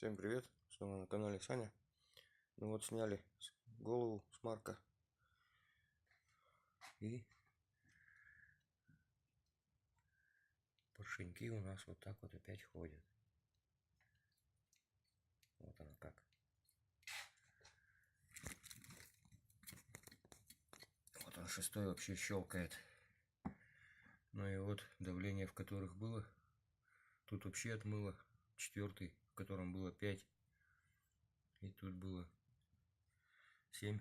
Всем привет, снова на канале Саня. Ну вот сняли голову с Марка. И поршеньки у нас вот так вот опять ходят. Вот она как. Вот он шестой вообще щелкает. Ну и вот давление, в которых было. Тут вообще отмыло. Четвертый, в котором было 5. И тут было 7.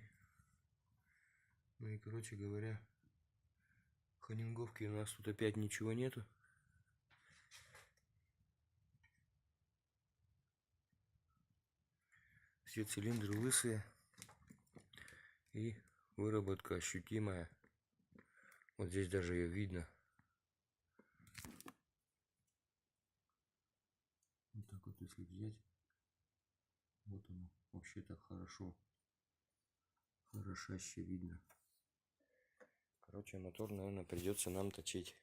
Ну и короче говоря, хонинговки у нас тут опять ничего нету. Все цилиндры лысые. И выработка ощутимая. Вот здесь даже ее видно. Вот так вот если взять. Вот оно. Вообще так хорошаще видно. Короче, мотор, наверное, придется нам точить.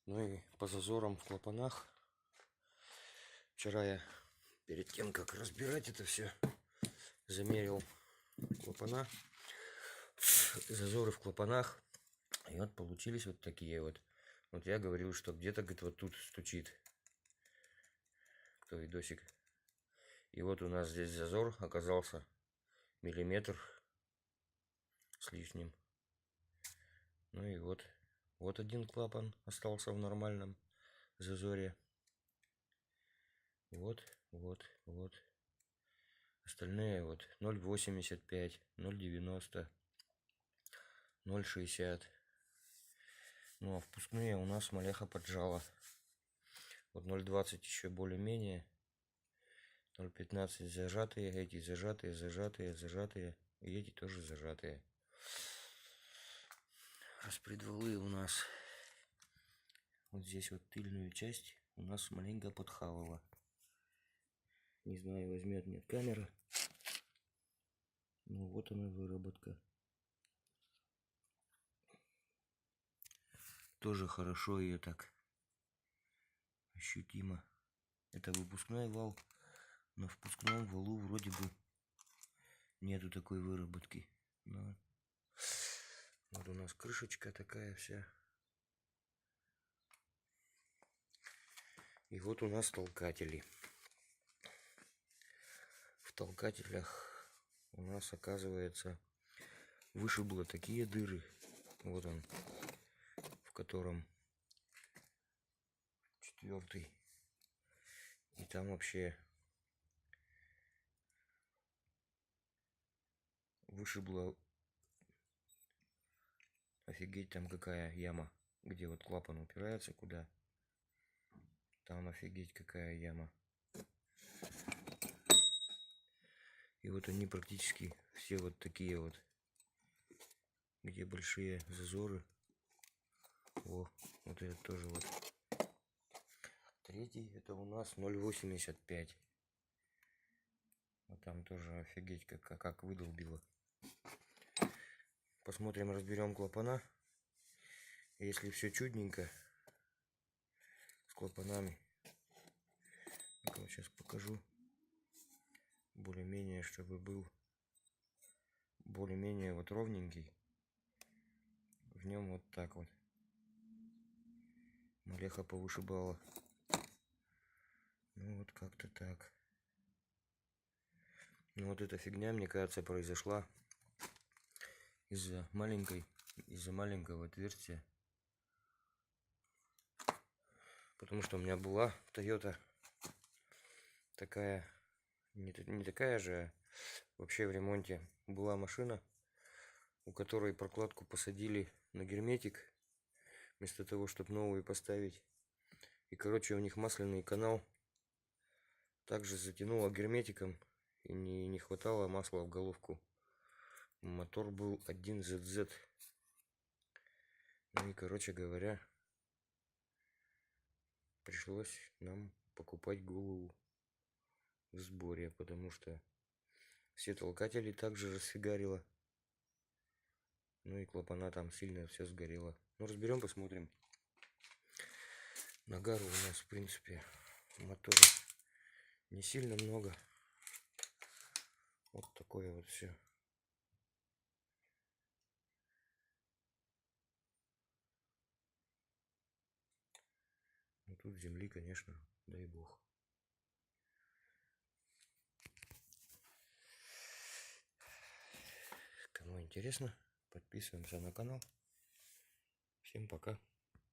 Ну и по зазорам в клапанах. Вчера я перед тем, как разбирать это все, замерил клапана. Зазоры в клапанах. И вот получились вот такие вот. Вот я говорил, что где-то, говорит, вот тут стучит. Кто видосик. И вот у нас здесь зазор оказался миллиметр с лишним. Ну и вот один клапан остался в нормальном зазоре. Вот. Остальные вот 0,85, 0,90, 0,60. Ну а впускные у нас малеха поджала. Вот 0,20 еще более-менее. 0,15 зажатые, эти зажатые. И эти тоже зажатые. Распредвалы у нас вот здесь вот тыльную часть у нас маленько подхавала. Не знаю, возьмет нет камера. Ну вот она выработка. Тоже хорошо ее так ощутимо. Это выпускной вал. На впускном валу вроде бы нету такой выработки. Но вот у нас крышечка такая вся. И вот у нас толкатели. В толкателях у нас, оказывается, вышибло такие дыры. Вот он, в котором четвертый. И там вообще вышибло. Офигеть, там какая яма. Где вот клапан упирается, куда. Там офигеть какая яма. И вот они практически все вот такие вот. Где большие зазоры. О, вот это тоже вот. Третий это у нас 0,85. Вот там тоже офигеть как выдолбило. Посмотрим, разберем клапана. Если все чудненько с клапанами. Вот сейчас покажу. Более-менее, чтобы был более-менее вот ровненький. В нем вот так вот. Малеха повышибала. Ну вот как-то так. Ну вот эта фигня, мне кажется, произошла из-за маленького отверстия. Потому что у меня была Toyota такая, не такая же, а вообще в ремонте была машина, у которой прокладку посадили на герметик, вместо того, чтобы новую поставить. И, короче, у них масляный канал также затянуло герметиком, и не хватало масла в головку. Мотор был 1ZZ. Ну и, короче говоря, пришлось нам покупать голову в сборе, потому что все толкатели также расфигарило. Ну и клапана там сильно все сгорело. Ну разберем, посмотрим. Нагару у нас, в принципе, в моторе Не сильно много. Вот такое вот все. Ну, тут земли, конечно, дай бог. Кому интересно, подписываемся на канал. Всем пока.